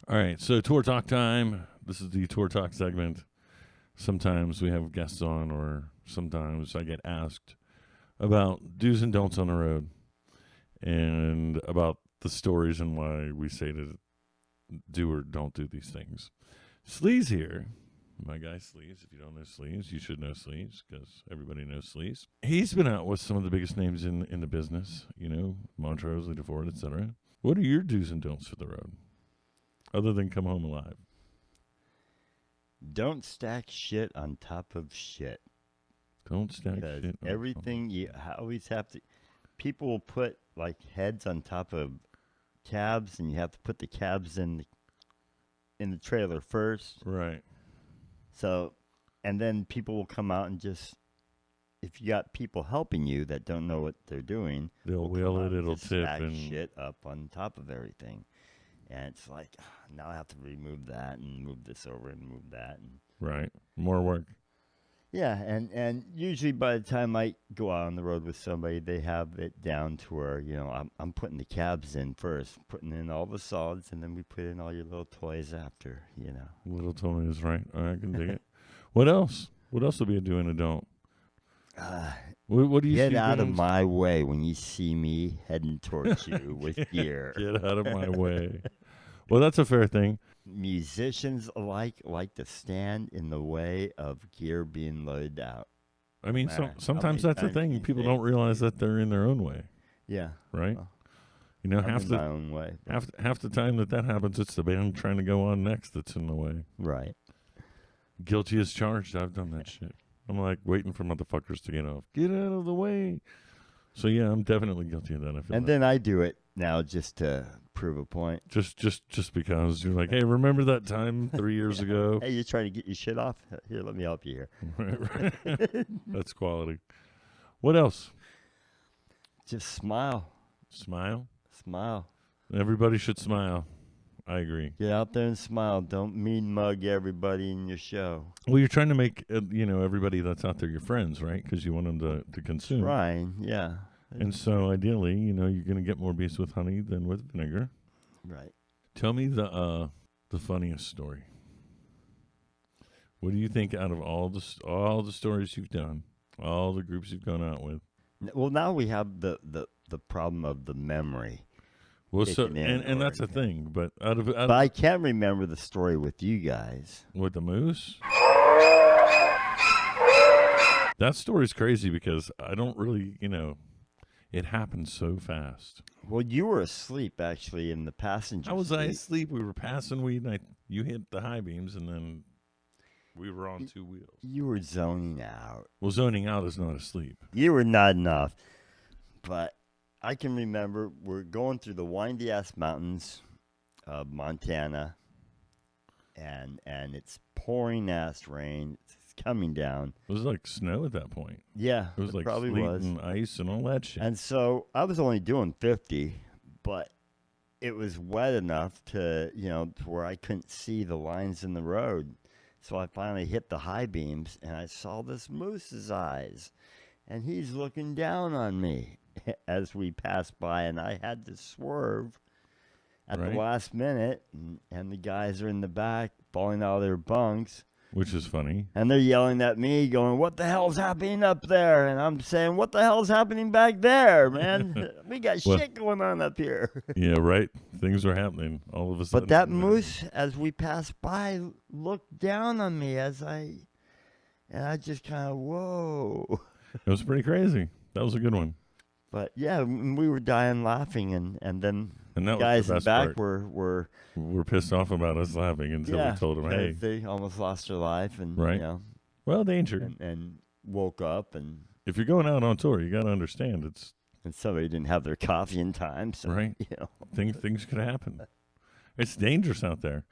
All right, so tour talk time. This is the tour talk segment. Sometimes we have guests on, or sometimes I get asked about do's and don'ts on the road and about the stories and why we say to do or don't do these things. Sleiz here. My guy Sleiz. If you don't know Sleiz, you should know Sleiz because everybody knows Sleiz. He's been out with some of the biggest names in the business, Montrose, Lita Ford, etc. What are your do's and don'ts for the road? Other than come home alive. Don't stack shit on top of shit. Don't stack Because shit. everything you always have to. People will put like heads on top of cabs, and you have to put the cabs in the trailer first. Right. So, and then people will come out and just, if you got people helping you that don't know what they're doing, They'll wheel it. It'll tip stack and shit up on top of everything. And it's like, now I have to remove that and move this over and move that. And right. More work. yeah, and usually by the time I go out on the road with somebody, they have it down to where, I'm putting the cabs in first, putting in all the solids, and then we put in all your little toys after, Little Tony is right. I can dig it. What else? What else will be a do and a don't? What do you Get see out of doing? my way when you see me heading towards you with gear. Get out of my way. Well, that's a fair thing. Musicians alike like to stand in the way of gear being loaded out. I mean, How sometimes many that's the times thing. do you People think? don't realize that they're in their own way, Yeah. right? Well, Half I'm in my the own way. but- half the time that happens, it's the band trying to go on next that's in the way. Right. Guilty as charged. I've done that shit. I'm like waiting for motherfuckers to get off. Get out of the way. So yeah, I'm definitely guilty of that. I feel And then I do it now just to prove a point. just because you're like, hey, remember that time 3 years ago? Hey, you're trying to get your shit off? Here, let me help you here. Right. That's quality. What else? Just smile. Smile. Smile. Everybody should smile. I agree. Get out there and smile. Don't mean mug everybody in your show. Well, you're trying to make everybody that's out there your friends, right? Because you want them to consume. Trying, yeah. And so ideally, you're going to get more bees with honey than with vinegar. Right. Tell me the funniest story. What do you think out of all the stories you've done, all the groups you've gone out with? Well, now we have the problem of the memory. Well, so Kicking in and that's or- the thing. But out But of I can't remember the story with you guys. with the moose, that story's crazy because I don't really, it happened so fast. Well, you were asleep, actually, in the passenger How was I seat. asleep? We were passing weed, and you hit the high beams, and then we were on two wheels. You were zoning out. Well, zoning out is not asleep. You were nodding off. But I can remember we're going through the windy-ass mountains of Montana, and it's pouring-ass rain. It's coming down. It was like snow at that point. Yeah, It was like probably sleet was. and ice and all that shit. And so I was only doing 50, but it was wet enough to where I couldn't see the lines in the road. So I finally hit the high beams, and I saw this moose's eyes, and he's looking down on me as we passed by, and I had to swerve at Right. the last minute, and the guys are in the back falling out of their bunks. Which is funny. And they're yelling at me, going, "What the hell's happening up there?" And I'm saying, "What the hell's happening back there, man? We got Well- shit going on up here." Yeah, right. Things were happening all of a sudden. But that moose, as we passed by, looked down on me and I just kind of, whoa. It was pretty crazy. That was a good one. But yeah, we were dying laughing, and then And that guys was in the the best back part. were Pissed off about us laughing until yeah, we told them, hey, they almost lost their life, and Right. well, danger. and woke up, and If you're going out on tour, you got to understand it's somebody didn't have their coffee in time, so right. Things could happen. It's dangerous out there.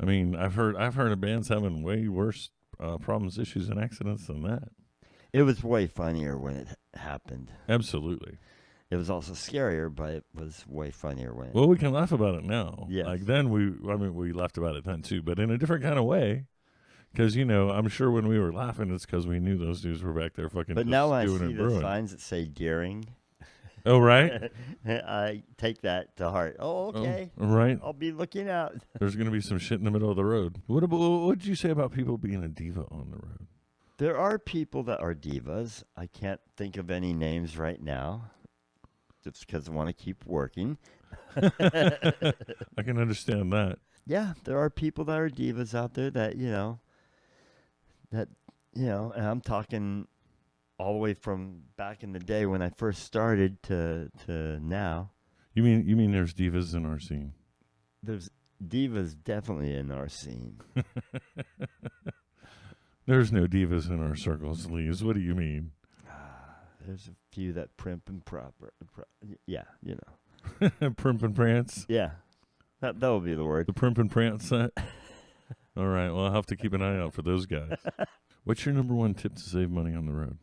I mean, I've heard of bands having way worse problems, issues, and accidents than that. It was way funnier when it happened. Absolutely. It was also scarier, but it was way funnier when. Well, we can laugh about it now. Yes. Like then we laughed about it then too, but in a different kind of way. Because, I'm sure when we were laughing, it's because we knew those dudes were back there fucking But just now when I stewing see and the brewing. signs that say daring, Oh, right. I take that to heart. Oh, okay. Oh, right. I'll be looking out. There's going to be some shit in the middle of the road. What did you say about people being a diva on the road? There are people that are divas. I can't think of any names right now, just because I want to keep working. I can understand that. Yeah, there are people that are divas out there that and I'm talking all the way from back in the day when I first started to now. You mean there's divas in our scene? There's divas definitely in our scene. There's no divas in our circles, Sleiz. What do you mean? There's a few that primp and yeah, Primp and prance? Yeah, that will be the word. The primp and prance set? All right, well, I'll have to keep an eye out for those guys. What's your number one tip to save money on the road?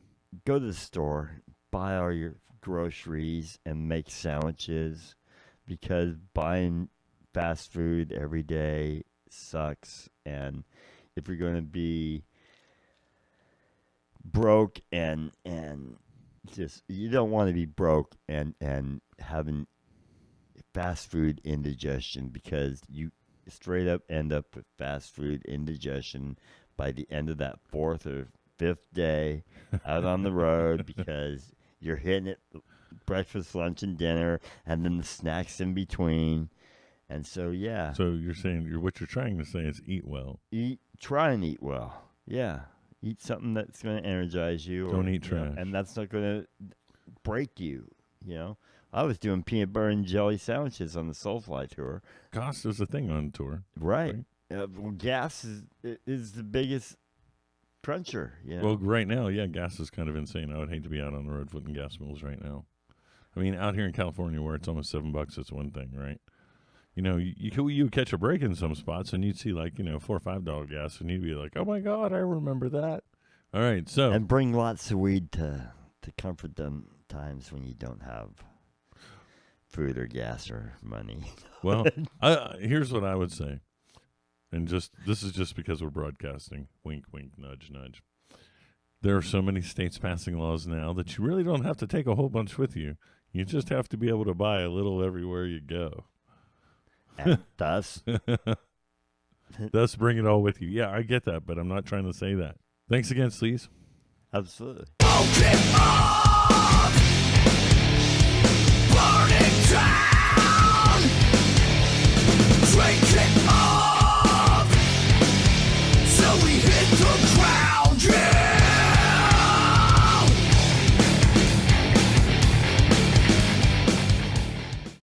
Go to the store, buy all your groceries, and make sandwiches, because buying fast food every day sucks. And if you're going to be broke and just, you don't want to be broke and having fast food indigestion, because you straight up end up with fast food indigestion by the end of that 4th or 5th day out on the road, because you're hitting it breakfast, lunch, and dinner, and then the snacks in between. And so, yeah. So you're saying, what you're trying to say is eat well. Try and eat well. Yeah. Eat something that's going to energize you. Don't eat trash. And that's not going to break you, I was doing peanut butter and jelly sandwiches on the Soulfly tour. Cost is a thing on tour. Right. Well, gas is the biggest cruncher. Well, right now, yeah, gas is kind of insane. I would hate to be out on the road footing gas bills right now. I mean, out here in California where it's almost $7, it's one thing, right? You would catch a break in some spots and you'd see like, $4 or $5 gas and you'd be like, oh my God, I remember that. All right, so. And bring lots of weed to comfort them times when you don't have food or gas or money. Well, here's what I would say. And this is just because we're broadcasting. Wink, wink, nudge, nudge. There are so many states passing laws now that you really don't have to take a whole bunch with you. You just have to be able to buy a little everywhere you go. And thus bring it all with you. Yeah, I get that, but I'm not trying to say that. Thanks again, Sleiz. Absolutely.